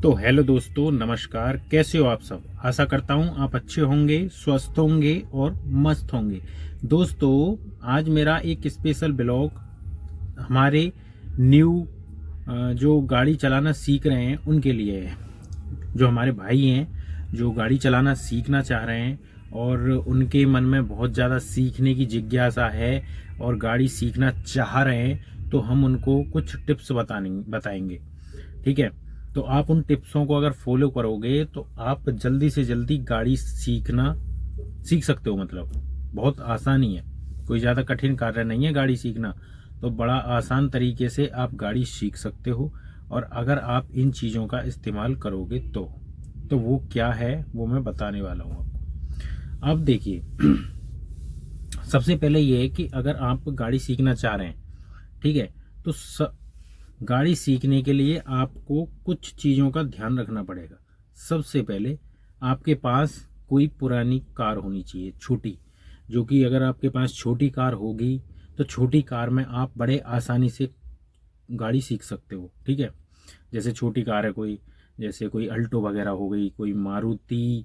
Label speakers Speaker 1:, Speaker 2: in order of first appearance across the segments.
Speaker 1: तो हेलो दोस्तों, नमस्कार। कैसे हो आप सब? आशा करता हूँ आप अच्छे होंगे, स्वस्थ होंगे और मस्त होंगे। दोस्तों, आज मेरा एक स्पेशल ब्लॉग हमारे न्यू जो गाड़ी चलाना सीख रहे हैं उनके लिए है। जो हमारे भाई हैं जो गाड़ी चलाना सीखना चाह रहे हैं और उनके मन में बहुत ज़्यादा सीखने की जिज्ञासा है और गाड़ी सीखना चाह रहे हैं, तो हम उनको कुछ टिप्स बताएंगे। ठीक है। तो आप उन टिप्सों को अगर फॉलो करोगे तो आप जल्दी से जल्दी गाड़ी सीख सकते हो। मतलब बहुत आसानी है, कोई ज़्यादा कठिन कार्य नहीं है गाड़ी सीखना। तो बड़ा आसान तरीके से आप गाड़ी सीख सकते हो। और अगर आप इन चीज़ों का इस्तेमाल करोगे तो वो क्या है वो मैं बताने वाला हूँ आपको। अब देखिए, सबसे पहले ये है कि अगर आप गाड़ी सीखना चाह रहे हैं, ठीक है, तो गाड़ी सीखने के लिए आपको कुछ चीज़ों का ध्यान रखना पड़ेगा। सबसे पहले आपके पास कोई पुरानी कार होनी चाहिए, छोटी। जो कि अगर आपके पास छोटी कार होगी तो छोटी कार में आप बड़े आसानी से गाड़ी सीख सकते हो। ठीक है। जैसे छोटी कार है कोई, जैसे कोई अल्टो वगैरह हो गई, कोई मारुति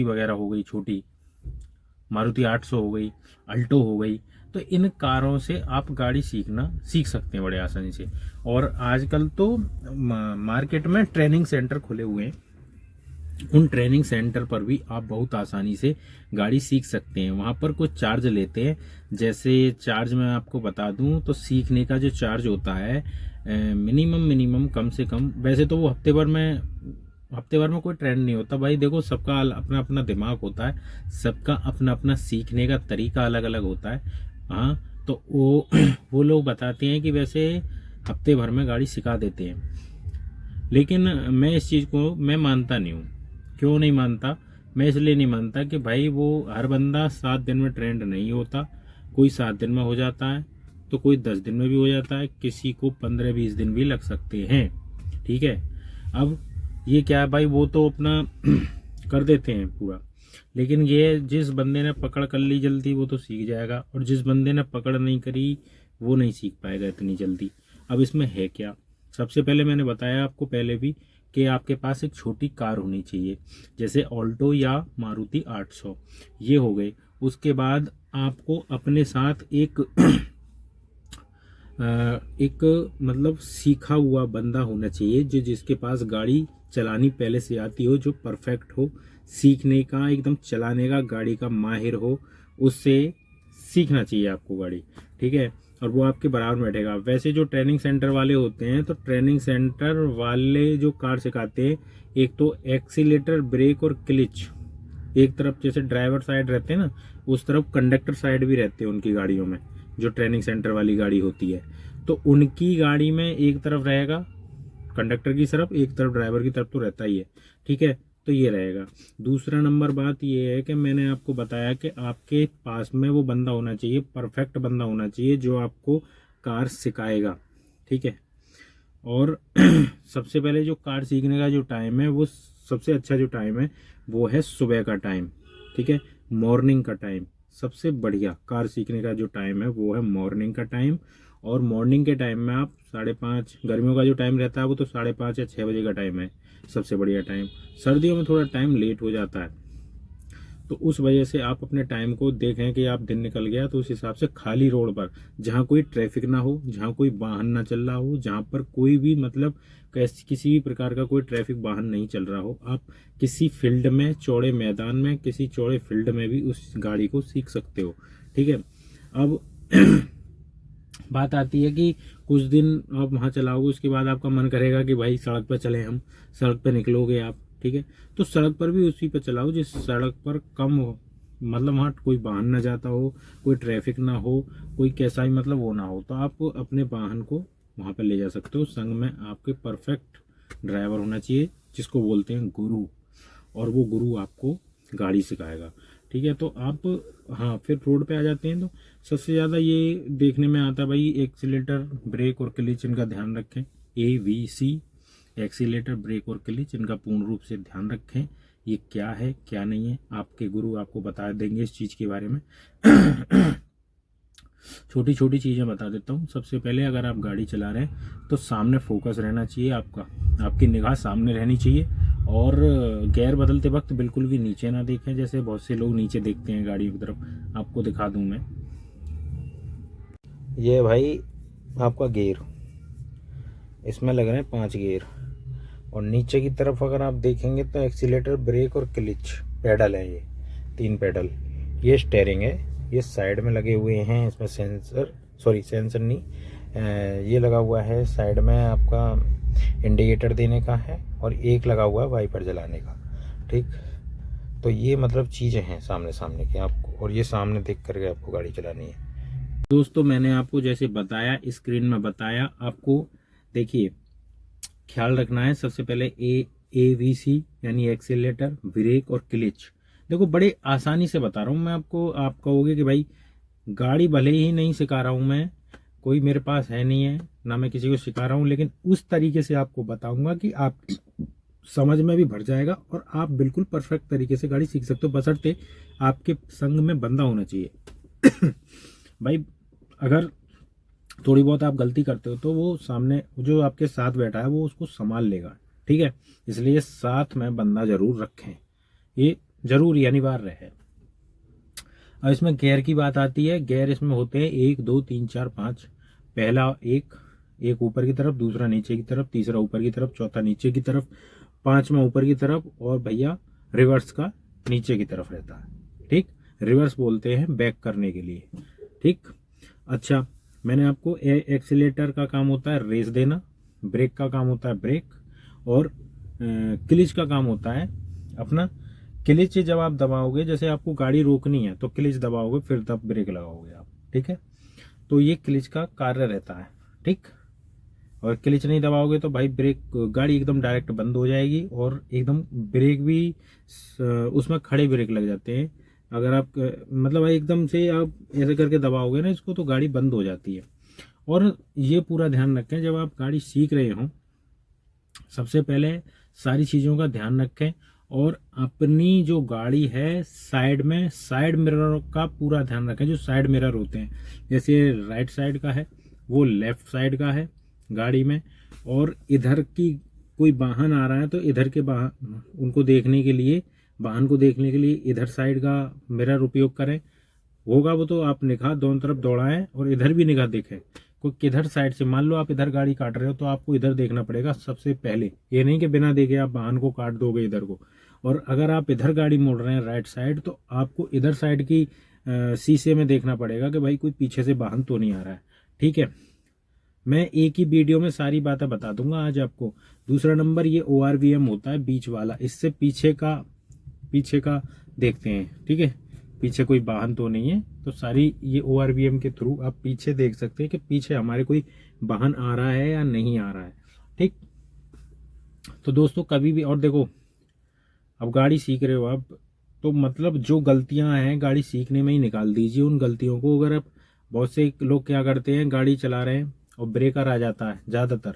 Speaker 1: वगैरह हो गई, छोटी मारुति 800 हो गई, अल्टो हो गई। तो इन कारों से आप गाड़ी सीख सकते हैं बड़े आसानी से। और आजकल तो मार्केट में ट्रेनिंग सेंटर खुले हुए हैं। उन ट्रेनिंग सेंटर पर भी आप बहुत आसानी से गाड़ी सीख सकते हैं। वहाँ पर कुछ चार्ज लेते हैं। जैसे चार्ज मैं आपको बता दूं तो सीखने का जो चार्ज होता है मिनिमम कम से कम, वैसे तो वो हफ्ते भर में कोई ट्रेंड नहीं होता भाई। देखो, सबका अपना अपना दिमाग होता है, सबका अपना अपना सीखने का तरीका अलग अलग होता है। हाँ, तो वो वो लोग बताते हैं कि वैसे हफ्ते भर में गाड़ी सिखा देते हैं, लेकिन मैं इस चीज़ को मैं मानता नहीं हूँ। क्यों नहीं मानता? मैं इसलिए नहीं मानता कि भाई वो हर बंदा 7 दिन में ट्रेंड नहीं होता। कोई 7 दिन में हो जाता है तो कोई 10 दिन में भी हो जाता है, किसी को 15-20 दिन भी लग सकते हैं। ठीक है। अब ये क्या है भाई, वो तो अपना कर देते हैं पूरा। लेकिन ये जिस बंदे ने पकड़ कर ली जल्दी वो तो सीख जाएगा, और जिस बंदे ने पकड़ नहीं करी वो नहीं सीख पाएगा इतनी जल्दी। अब इसमें है क्या? सबसे पहले मैंने बताया आपको पहले भी कि आपके पास एक छोटी कार होनी चाहिए, जैसे ऑल्टो या मारुति 800, ये हो गए। उसके बाद आपको अपने साथ एक एक मतलब सीखा हुआ बंदा होना चाहिए, जो जिसके पास गाड़ी चलानी पहले से आती हो, जो परफेक्ट हो सीखने का, एकदम चलाने का, गाड़ी का माहिर हो। उससे सीखना चाहिए आपको गाड़ी। ठीक है। और वो आपके बराबर में बैठेगा। वैसे जो ट्रेनिंग सेंटर वाले होते हैं, तो ट्रेनिंग सेंटर वाले जो कार सिखाते हैं, एक तो एक्सीलेटर, ब्रेक और क्लिच, एक तरफ जैसे ड्राइवर साइड रहते हैं ना, उस तरफ कंडक्टर साइड भी रहते हैं उनकी गाड़ियों में। जो ट्रेनिंग सेंटर वाली गाड़ी होती है, तो उनकी गाड़ी में एक तरफ रहेगा कंडक्टर की तरफ, एक तरफ ड्राइवर की तरफ तो रहता ही है। ठीक है। तो ये रहेगा। दूसरा नंबर बात ये है कि मैंने आपको बताया कि आपके पास में वो बंदा होना चाहिए, परफेक्ट बंदा होना चाहिए, जो आपको कार सिखाएगा। ठीक है। और सबसे पहले जो कार सीखने का जो टाइम है, वो सबसे अच्छा जो टाइम है वो है सुबह का टाइम। ठीक है। मॉर्निंग का टाइम सबसे बढ़िया कार सीखने का जो टाइम है वो है मॉर्निंग का टाइम। और मॉर्निंग के टाइम में आप 5:30, गर्मियों का जो टाइम रहता है वो तो 5:30 या 6 बजे का टाइम है सबसे बढ़िया टाइम। सर्दियों में थोड़ा टाइम लेट हो जाता है, तो उस वजह से आप अपने टाइम को देखें कि आप दिन निकल गया तो उस हिसाब से खाली रोड पर, जहाँ कोई ट्रैफिक ना हो, जहाँ कोई वाहन ना चल रहा हो, जहाँ पर कोई भी मतलब किसी भी प्रकार का कोई ट्रैफिक वाहन नहीं चल रहा हो, आप किसी फील्ड में, चौड़े मैदान में, किसी चौड़े फील्ड में भी उस गाड़ी को सीख सकते हो। ठीक है। अब बात आती है कि कुछ दिन आप वहाँ चलाओगे, उसके बाद आपका मन करेगा कि भाई सड़क पर चले हम, सड़क पर निकलोगे आप। ठीक है। तो सड़क पर भी उसी पर चलाओ जिस सड़क पर कम हो, मतलब वहाँ कोई वाहन ना जाता हो, कोई ट्रैफिक ना हो, कोई कैसा ही मतलब वो ना हो, तो आप अपने वाहन को वहाँ पर ले जा सकते हो। संग में आपके परफेक्ट ड्राइवर होना चाहिए, जिसको बोलते हैं गुरु, और वो गुरु आपको गाड़ी सिखाएगा। ठीक है। तो आप, हाँ, फिर रोड पे आ जाते हैं तो सबसे ज़्यादा ये देखने में आता है भाई, एक्सीलेटर, ब्रेक और क्लिच, इनका ध्यान रखें। ABC, एक्सीलेटर, ब्रेक और क्लिच, इनका पूर्ण रूप से ध्यान रखें। ये क्या है क्या नहीं है, आपके गुरु आपको बता देंगे इस चीज़ के बारे में। छोटी छोटी चीज़ें बता देता हूँ। सबसे पहले अगर आप गाड़ी चला रहे हैं तो सामने फोकस रहना चाहिए आपका, आपकी निगाह सामने रहनी चाहिए। और गियर बदलते वक्त बिल्कुल भी नीचे ना देखें, जैसे बहुत से लोग नीचे देखते हैं गाड़ियों की तरफ। आपको दिखा दूँ मैं, ये भाई आपका गियर, इसमें लग रहे हैं 5 गियर। और नीचे की तरफ अगर आप देखेंगे तो एक्सीलेटर, ब्रेक और क्लिच पेडल है, ये 3 पेडल। ये स्टेयरिंग है, ये साइड में लगे हुए हैं। इसमें सेंसर, सॉरी सेंसर नहीं, ये लगा हुआ है साइड में आपका इंडिकेटर देने का है, और एक लगा हुआ है वाइपर जलाने का। ठीक, तो ये मतलब चीज़ें हैं सामने सामने की आपको, और ये सामने देख करके आपको गाड़ी चलानी है। दोस्तों मैंने आपको जैसे बताया, स्क्रीन में बताया आपको, देखिए ख्याल रखना है सबसे पहले AVC यानी एक्सीलेटर, ब्रेक और क्लिच। देखो बड़े आसानी से बता रहा हूँ मैं आपको। आप कहोगे कि भाई गाड़ी भले ही नहीं सिखा रहा हूँ मैं, कोई मेरे पास है नहीं है, ना मैं किसी को सिखा रहा हूँ, लेकिन उस तरीके से आपको बताऊंगा कि आप समझ में भी भर जाएगा और आप बिल्कुल परफेक्ट तरीके से गाड़ी सीख सकते हो, बशर्ते आपके संग में बंदा होना चाहिए। भाई अगर थोड़ी बहुत आप गलती करते हो तो वो सामने जो आपके साथ बैठा है वो उसको संभाल लेगा। ठीक है, इसलिए साथ में बंदा जरूर रखें, ये जरूरी अनिवार्य है। अब इसमें गियर की बात आती है। गियर इसमें होते हैं 1 2 3 4 5। पहला एक ऊपर की तरफ, दूसरा नीचे की तरफ, तीसरा ऊपर की तरफ, चौथा नीचे की तरफ, पांचवा ऊपर की तरफ, और भैया रिवर्स का नीचे की तरफ रहता है। ठीक, रिवर्स बोलते हैं बैक करने के लिए। ठीक, अच्छा मैंने आपको एक्सीलेटर का काम होता है रेस देना, ब्रेक का काम होता है ब्रेक, और क्लिच का काम होता है अपना, क्लिच जब आप दबाओगे, जैसे आपको गाड़ी रोकनी है तो क्लिच दबाओगे, फिर तब ब्रेक लगाओगे आप। ठीक है, तो ये क्लिच का कार्य रहता है। ठीक, और क्लिच नहीं दबाओगे तो भाई ब्रेक, गाड़ी एकदम डायरेक्ट बंद हो जाएगी, और एकदम ब्रेक भी उसमें खड़े ब्रेक लग जाते हैं। अगर आप मतलब एकदम से आप ऐसे करके दबाओगे ना इसको तो गाड़ी बंद हो जाती है। और ये पूरा ध्यान रखें जब आप गाड़ी सीख रहे हो, सबसे पहले सारी चीज़ों का ध्यान रखें, और अपनी जो गाड़ी है साइड में, साइड मिरर का पूरा ध्यान रखें। जो साइड मिरर होते हैं, जैसे राइट साइड का है वो लेफ्ट साइड का है गाड़ी में, और इधर की कोई वाहन आ रहा है तो इधर के वाहन उनको देखने के लिए, वाहन को देखने के लिए इधर साइड का मिरर उपयोग करें। होगा वो तो आप निगाह दोनों तरफ दौड़ाएं और इधर भी निगाह देखें कोई किधर साइड से, मान लो आप इधर गाड़ी काट रहे हो तो आपको इधर देखना पड़ेगा सबसे पहले। ये नहीं कि बिना देखे आप वाहन को काट दोगे इधर को। और अगर आप इधर गाड़ी मोड़ रहे हैं राइट साइड, तो आपको इधर साइड की शीशे में देखना पड़ेगा कि भाई कोई पीछे से वाहन तो नहीं आ रहा है। ठीक है, मैं एक ही वीडियो में सारी बातें बता दूंगा आज आपको। दूसरा नंबर, ये ORVM होता है बीच वाला, इससे पीछे का देखते हैं। ठीक है, पीछे कोई वाहन तो नहीं है, तो सारी ये ORVM के थ्रू आप पीछे देख सकते हैं कि पीछे हमारे कोई वाहन आ रहा है या नहीं आ रहा है। ठीक, तो दोस्तों कभी भी, और देखो अब गाड़ी सीख रहे हो आप, तो मतलब जो गलतियां हैं गाड़ी सीखने में ही निकाल दीजिए उन गलतियों को। अगर आप, बहुत से लोग क्या करते हैं, गाड़ी चला रहे हैं और ब्रेकर आ जाता है, ज़्यादातर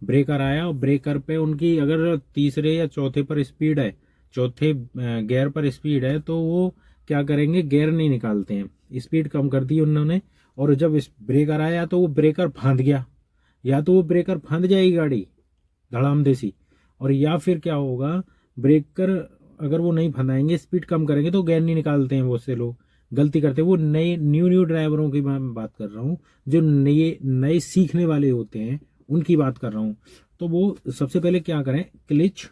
Speaker 1: ब्रेकर आया और ब्रेकर पे उनकी अगर तीसरे या चौथे पर स्पीड है, चौथे गियर पर स्पीड है, तो वो क्या करेंगे, गियर नहीं निकालते हैं, स्पीड कम कर दी उन्होंने, और जब इस ब्रेकर आया तो वो ब्रेकर फांद गया, या तो वो ब्रेकर फांद जाएगी गाड़ी धड़ाम देसी, और या फिर क्या होगा, ब्रेकर अगर वो नहीं फंदाएंगे, स्पीड कम करेंगे, तो गियर नहीं निकालते हैं बहुत से लोग, गलती करते हैं। वो नए न्यू ड्राइवरों की मैं बात कर रहा हूँ, जो नए नए सीखने वाले होते हैं उनकी बात कर रहा हूँ। तो वो सबसे पहले क्या करें, क्लिच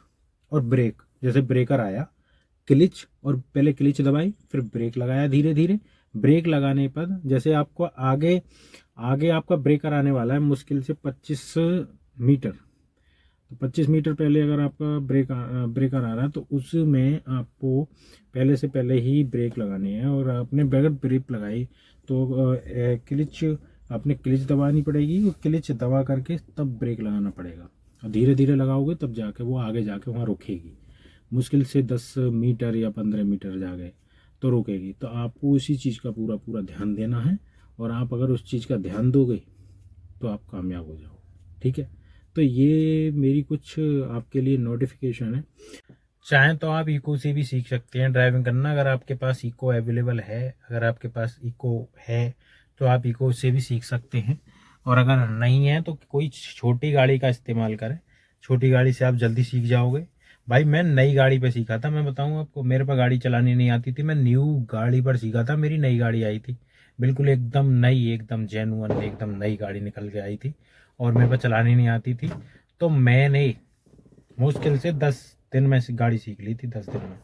Speaker 1: और ब्रेक, जैसे ब्रेकर आया, क्लिच, और पहले क्लिच दबाई फिर ब्रेक लगाया धीरे धीरे। ब्रेक लगाने पर जैसे आपको आगे आगे आपका ब्रेकर आने वाला है मुश्किल से 25 मीटर, तो 25 मीटर पहले अगर आपका ब्रेकर आ रहा है तो उसमें आपको पहले से पहले ही ब्रेक लगानी है। और आपने बगैर ब्रेक लगाई तो क्लिच, आपने क्लिच दबानी पड़ेगी, और क्लिच दबा करके तब ब्रेक लगाना पड़ेगा, और धीरे धीरे लगाओगे तब जाके वो आगे जाके वहाँ रुकेगी। मुश्किल से 10 मीटर या 15 मीटर जा गए तो रुकेगी। तो आपको उसी चीज़ का पूरा पूरा ध्यान देना है, और आप अगर उस चीज़ का ध्यान दोगे तो आप कामयाब हो जाओ। ठीक है, तो ये मेरी कुछ आपके लिए नोटिफिकेशन है। चाहें तो आप इको से भी सीख सकते हैं ड्राइविंग करना, अगर आपके पास इको अवेलेबल है। अगर आपके पास इको है तो आप इको से भी सीख सकते हैं। और अगर नहीं है तो कोई छोटी गाड़ी का इस्तेमाल करें, छोटी गाड़ी से आप जल्दी सीख जाओगे। भाई मैं नई गाड़ी पे सीखा था, मैं बताऊं आपको, मेरे पर गाड़ी चलानी नहीं आती थी, मैं न्यू गाड़ी पर सीखा था। मेरी नई गाड़ी आई थी, बिल्कुल एकदम नई, एकदम जेन्युइन, एकदम नई गाड़ी निकल के आई थी और मेरे पर चलानी नहीं आती थी। तो मैंने मुश्किल से 10 दिन में गाड़ी सीख ली थी, 10 दिन में,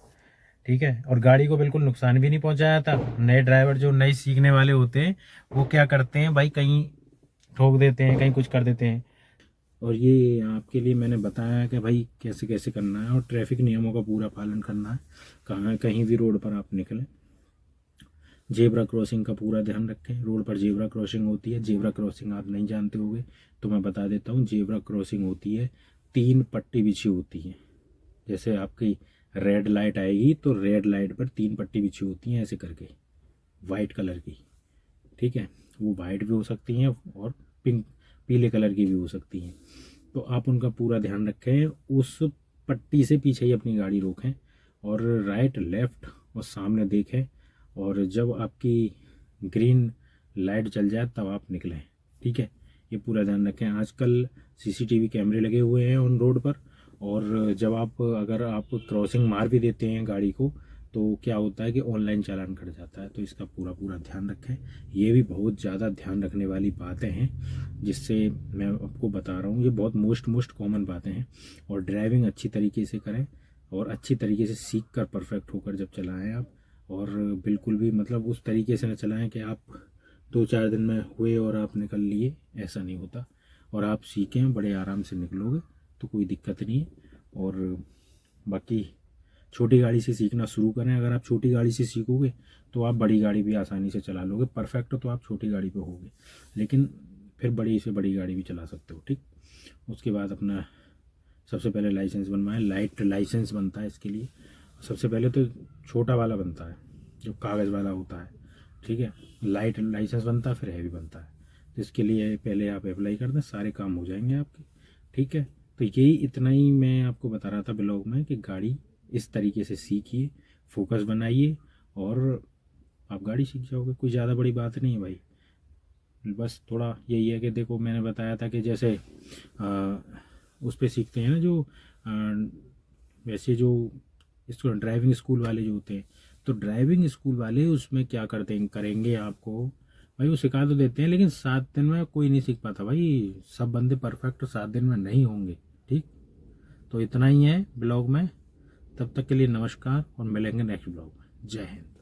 Speaker 1: ठीक है। और गाड़ी को बिल्कुल नुकसान भी नहीं पहुंचाया था। नए ड्राइवर जो नए सीखने वाले होते हैं वो क्या करते हैं भाई, कहीं ठोक देते हैं, कहीं कुछ कर देते हैं। और ये आपके लिए मैंने बताया कि भाई कैसे कैसे करना है और ट्रैफिक नियमों का पूरा पालन करना है। कहाँ कहीं भी रोड पर आप निकलें, जेब्रा क्रॉसिंग का पूरा ध्यान रखें। रोड पर जेब्रा क्रॉसिंग होती है, जेब्रा क्रॉसिंग आप नहीं जानते होंगे तो मैं बता देता हूँ। जेब्रा क्रॉसिंग होती है, 3 पट्टी बिछी होती है। जैसे आपकी रेड लाइट आएगी तो रेड लाइट पर 3 पट्टी बिछी होती हैं ऐसे करके, वाइट कलर की, ठीक है। वो वाइट भी हो सकती हैं और पिंक, पीले कलर की भी हो सकती हैं। तो आप उनका पूरा ध्यान रखें, उस पट्टी से पीछे ही अपनी गाड़ी रोकें और राइट लेफ़्ट और सामने देखें। और जब आपकी ग्रीन लाइट जल जाए तब आप निकलें, ठीक है। ये पूरा ध्यान रखें। आजकल सीसीटीवी कैमरे लगे हुए हैं ऑन रोड पर, और जब आप, अगर आप क्रॉसिंग मार भी देते हैं गाड़ी को तो क्या होता है कि ऑनलाइन चालान कट जाता है। तो इसका पूरा पूरा ध्यान रखें। ये भी बहुत ज़्यादा ध्यान रखने वाली बातें हैं जिससे मैं आपको बता रहा हूँ। ये बहुत मोस्ट कॉमन बातें हैं। और ड्राइविंग अच्छी तरीके से करें और अच्छी तरीके से सीख कर परफेक्ट होकर जब चलाएं आप। और बिल्कुल भी मतलब उस तरीके से न चलाएं कि आप 2-4 दिन में हुए और आप निकल लिए, ऐसा नहीं होता। और आप सीखें, बड़े आराम से निकलोगे तो कोई दिक्कत नहीं है। और बाकी छोटी गाड़ी से सीखना शुरू करें। अगर आप छोटी गाड़ी से सीखोगे तो आप बड़ी गाड़ी भी आसानी से चला लोगे। परफेक्ट तो आप छोटी गाड़ी पे होगे, लेकिन फिर बड़ी से बड़ी गाड़ी भी चला सकते हो, ठीक। उसके बाद अपना सबसे पहले लाइसेंस बनवाएं। लाइट लाइसेंस बनता है इसके लिए। सबसे पहले तो छोटा वाला बनता है जो कागज़ वाला होता है, ठीक है। लाइट लाइसेंस बनता है, फिर हैवी बनता है। तो इसके लिए पहले आप अप्लाई कर दें, सारे काम हो जाएंगे आपके, ठीक है। तो यही इतना ही मैं आपको बता रहा था ब्लॉग में कि गाड़ी इस तरीके से सीखिए, फोकस बनाइए और आप गाड़ी सीख जाओगे। कोई ज़्यादा बड़ी बात नहीं है भाई। बस थोड़ा यही है कि देखो, मैंने बताया था कि जैसे उस पर सीखते हैं ना जो वैसे जो इसको ड्राइविंग स्कूल वाले जो होते हैं, तो ड्राइविंग स्कूल वाले उसमें क्या करते हैं, करेंगे आपको भाई, वो सिखा तो देते हैं लेकिन 7 दिन में कोई नहीं सीख पाता भाई। सब बंदे परफेक्ट 7 दिन में नहीं होंगे, ठीक। तो इतना ही है ब्लॉग में। तब तक के लिए नमस्कार और मिलेंगे नेक्स्ट ब्लॉग में। जय हिंद।